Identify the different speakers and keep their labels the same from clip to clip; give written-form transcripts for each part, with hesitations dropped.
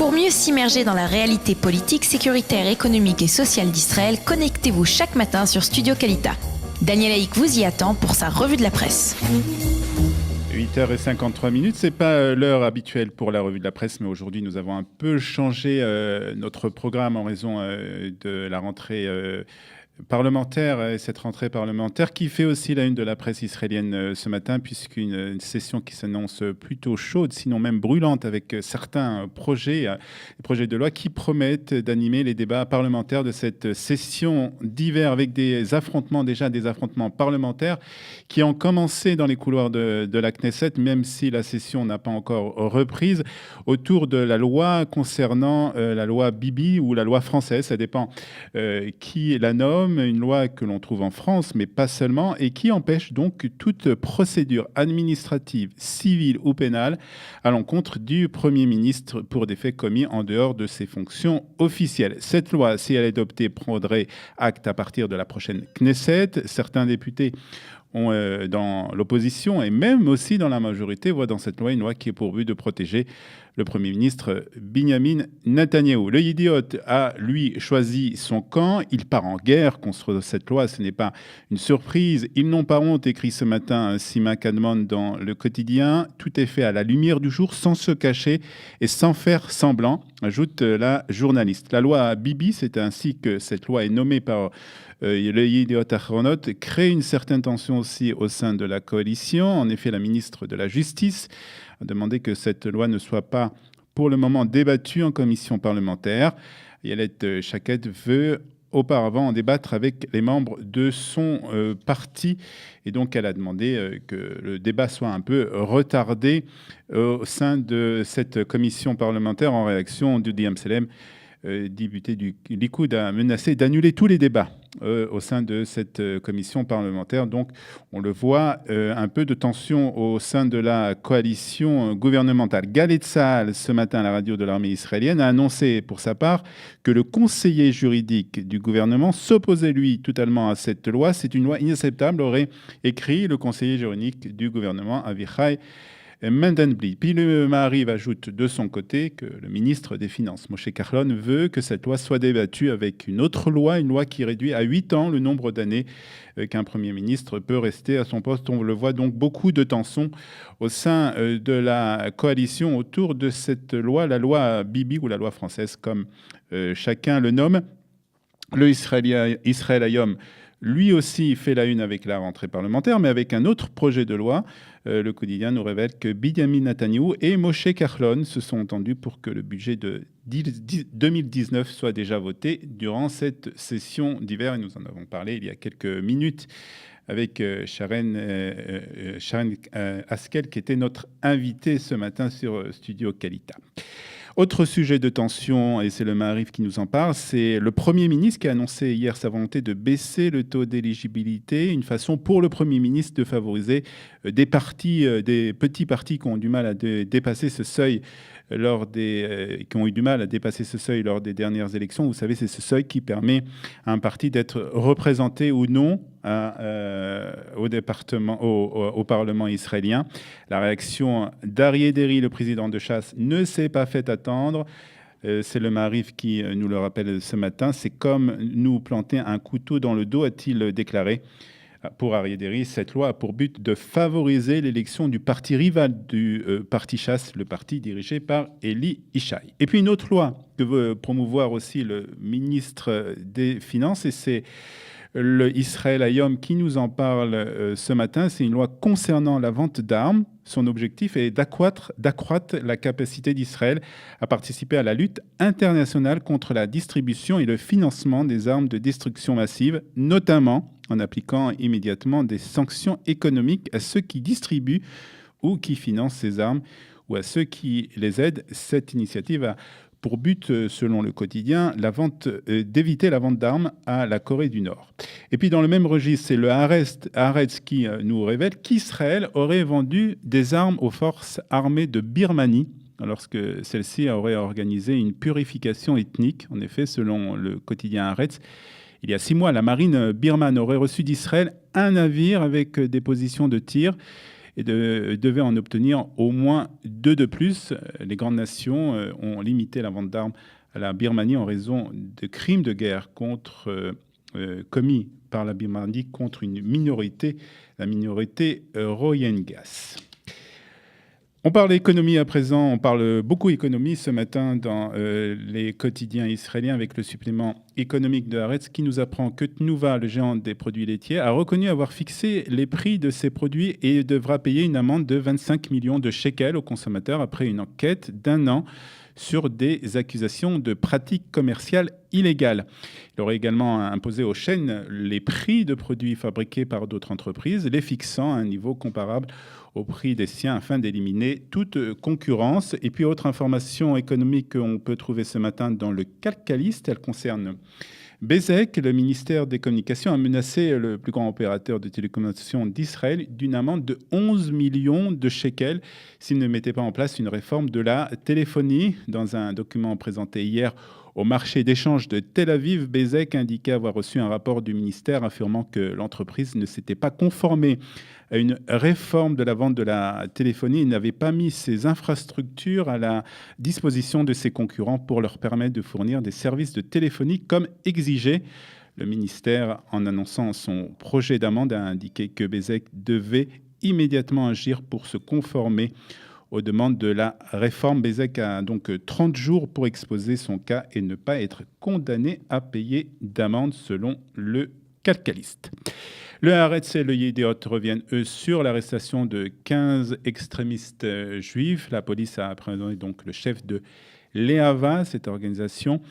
Speaker 1: Pour mieux s'immerger dans la réalité politique, sécuritaire, économique et sociale d'Israël, connectez-vous chaque matin sur Studio Kalita. Daniel Haïk vous y attend pour sa revue de la presse.
Speaker 2: 8h53, c'est pas l'heure habituelle pour la revue de la presse, mais aujourd'hui nous avons un peu changé notre programme en raison de la rentrée parlementaire, et cette rentrée parlementaire qui fait aussi la une de la presse israélienne ce matin, puisqu'une session qui s'annonce plutôt chaude, sinon même brûlante, avec certains projets de loi qui promettent d'animer les débats parlementaires de cette session d'hiver, avec des affrontements parlementaires qui ont commencé dans les couloirs de la Knesset, même si la session n'a pas encore reprise, autour de la loi concernant la loi Bibi ou la loi française, ça dépend qui la nomme, une loi que l'on trouve en France, mais pas seulement, et qui empêche donc toute procédure administrative, civile ou pénale à l'encontre du Premier ministre pour des faits commis en dehors de ses fonctions officielles. Cette loi, si elle est adoptée, prendrait acte à partir de la prochaine Knesset. Certains députés dans l'opposition et même aussi dans la majorité voient dans cette loi une loi qui est pour but de protéger le Premier ministre Binyamin Netanyahou. Le Yediot a, lui, choisi son camp. Il part en guerre contre cette loi. Ce n'est pas une surprise. Ils n'ont pas honte, écrit ce matin Sima Kadmon dans Le Quotidien. Tout est fait à la lumière du jour, sans se cacher et sans faire semblant, ajoute la journaliste. La loi Bibi, c'est ainsi que cette loi est nommée par le Yediot Ahronot, crée une certaine tension aussi au sein de la coalition. En effet, la ministre de la Justice a demandé que cette loi ne soit pas pour le moment débattue en commission parlementaire. Ayelet Shaked veut auparavant en débattre avec les membres de son parti. Et donc, elle a demandé que le débat soit un peu retardé au sein de cette commission parlementaire en réaction du Amselem. Député du Likoud a menacé d'annuler tous les débats au sein de cette commission parlementaire. Donc, on le voit, un peu de tension au sein de la coalition gouvernementale. Galei Tzahal, ce matin à la radio de l'armée israélienne, a annoncé pour sa part que le conseiller juridique du gouvernement s'opposait, lui, totalement à cette loi. C'est une loi inacceptable, aurait écrit le conseiller juridique du gouvernement, Avichai Mandelblit. Puis le Maariv ajoute de son côté que le ministre des Finances, Moshe Kahlon, veut que cette loi soit débattue avec une autre loi, une loi qui réduit à 8 ans le nombre d'années qu'un Premier ministre peut rester à son poste. On le voit donc, beaucoup de tensions au sein de la coalition autour de cette loi, la loi Bibi ou la loi française, comme chacun le nomme. Le Israël Hayom, lui aussi, fait la une avec la rentrée parlementaire, mais avec un autre projet de loi. Le quotidien nous révèle que Binyamin Netanyahou et Moshe Kahlon se sont entendus pour que le budget de 2019 soit déjà voté durant cette session d'hiver. Et nous en avons parlé il y a quelques minutes avec Sharon Askel, qui était notre invitée ce matin sur Studio Kalita. Autre sujet de tension, et c'est le Maariv qui nous en parle, c'est le Premier ministre qui a annoncé hier sa volonté de baisser le taux d'éligibilité, une façon pour le Premier ministre de favoriser des petits partis qui ont du mal à dépasser ce seuil qui ont eu du mal à dépasser ce seuil lors des dernières élections. Vous savez, c'est ce seuil qui permet à un parti d'être représenté ou non au Parlement israélien. La réaction d'Aryeh Deri, le président de Chasse, ne s'est pas fait attendre. C'est le Maariv qui nous le rappelle ce matin. C'est comme nous planter un couteau dans le dos, a-t-il déclaré. Pour Aryeh Deri, cette loi a pour but de favoriser l'élection du parti rival du parti Chasse, le parti dirigé par Eli Yishai. Et puis une autre loi que veut promouvoir aussi le ministre des Finances, et c'est le Israël Hayom qui nous en parle ce matin. C'est une loi concernant la vente d'armes. Son objectif est d'accroître la capacité d'Israël à participer à la lutte internationale contre la distribution et le financement des armes de destruction massive, notamment en appliquant immédiatement des sanctions économiques à ceux qui distribuent ou qui financent ces armes ou à ceux qui les aident. Cette initiative a pour but, selon le quotidien, d'éviter la vente d'armes à la Corée du Nord. Et puis dans le même registre, c'est le Haaretz qui nous révèle qu'Israël aurait vendu des armes aux forces armées de Birmanie lorsque celle-ci aurait organisé une purification ethnique. En effet, selon le quotidien Haaretz, il y a 6 mois, la marine birmane aurait reçu d'Israël un navire avec des positions de tir et devait en obtenir au moins 2 de plus. Les grandes nations ont limité la vente d'armes à la Birmanie en raison de crimes de guerre commis par la Birmanie contre une minorité, la minorité Rohingyas. On parle économie à présent, on parle beaucoup économie ce matin dans les quotidiens israéliens avec le supplément économique de Haaretz qui nous apprend que Tnuva, le géant des produits laitiers, a reconnu avoir fixé les prix de ses produits et devra payer une amende de 25 millions de shekels aux consommateurs après une enquête d'1 an sur des accusations de pratiques commerciales illégales. Il aurait également imposé aux chaînes les prix de produits fabriqués par d'autres entreprises, les fixant à un niveau comparable au prix des siens afin d'éliminer toute concurrence. Et puis, autre information économique qu'on peut trouver ce matin dans le Calcaliste, elle concerne Bezeq. Le ministère des Communications a menacé le plus grand opérateur de télécommunications d'Israël d'une amende de 11 millions de shekels s'il ne mettait pas en place une réforme de la téléphonie. Dans un document présenté hier au marché d'échange de Tel Aviv, Bezeq indiquait avoir reçu un rapport du ministère affirmant que l'entreprise ne s'était pas conformée à une réforme de la vente de la téléphonie et n'avait pas mis ses infrastructures à la disposition de ses concurrents pour leur permettre de fournir des services de téléphonie comme exigé. Le ministère, en annonçant son projet d'amende, a indiqué que Bezeq devait immédiatement agir pour se conformer aux demandes de la réforme. Bezeq a donc 30 jours pour exposer son cas et ne pas être condamné à payer d'amende selon le Calcaliste. Le Haaretz et le Yediot reviennent, eux, sur l'arrestation de 15 extrémistes juifs. La police a appréhendé donc le chef de l'Ehava, cette organisation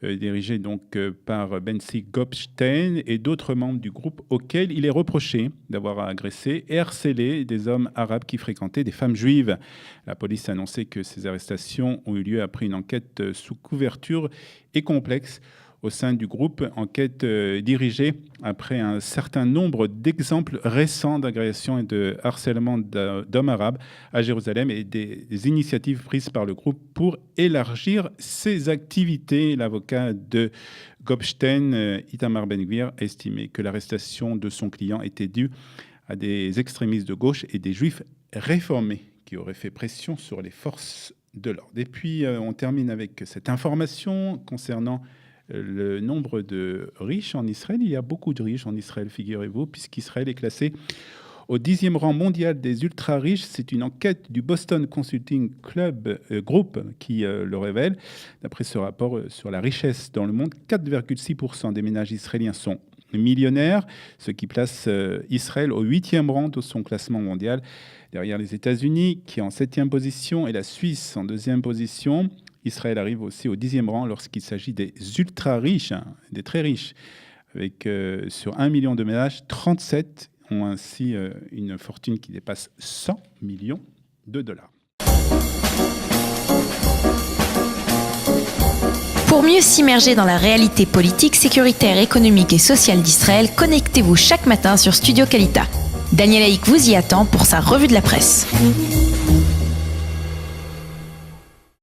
Speaker 2: dirigée donc par Benzi Gopstein et d'autres membres du groupe auquel il est reproché d'avoir agressé et harcelé des hommes arabes qui fréquentaient des femmes juives. La police a annoncé que ces arrestations ont eu lieu après une enquête sous couverture et complexe au sein du groupe, enquête dirigée après un certain nombre d'exemples récents d'agressions et de harcèlement d'hommes arabes à Jérusalem et des initiatives prises par le groupe pour élargir ses activités. L'avocat de Gopstein, Itamar Ben-Gvir, a estimé que l'arrestation de son client était due à des extrémistes de gauche et des juifs réformés qui auraient fait pression sur les forces de l'ordre. Et puis, on termine avec cette information concernant le nombre de riches en Israël. Il y a beaucoup de riches en Israël, figurez-vous, puisqu'Israël est classé au 10e rang mondial des ultra-riches. C'est une enquête du Boston Consulting Club Group qui le révèle. D'après ce rapport sur la richesse dans le monde, 4,6% des ménages israéliens sont millionnaires, ce qui place Israël au 8e rang de son classement mondial, derrière les États-Unis, qui est en 7e position, et la Suisse en 2e position. Israël arrive aussi au 10e rang lorsqu'il s'agit des ultra-riches, des très riches. Avec sur 1 million de ménages, 37 ont ainsi une fortune qui dépasse 100 millions de dollars.
Speaker 1: Pour mieux s'immerger dans la réalité politique, sécuritaire, économique et sociale d'Israël, connectez-vous chaque matin sur Studio Kalita. Daniel Haïk vous y attend pour sa revue de la presse.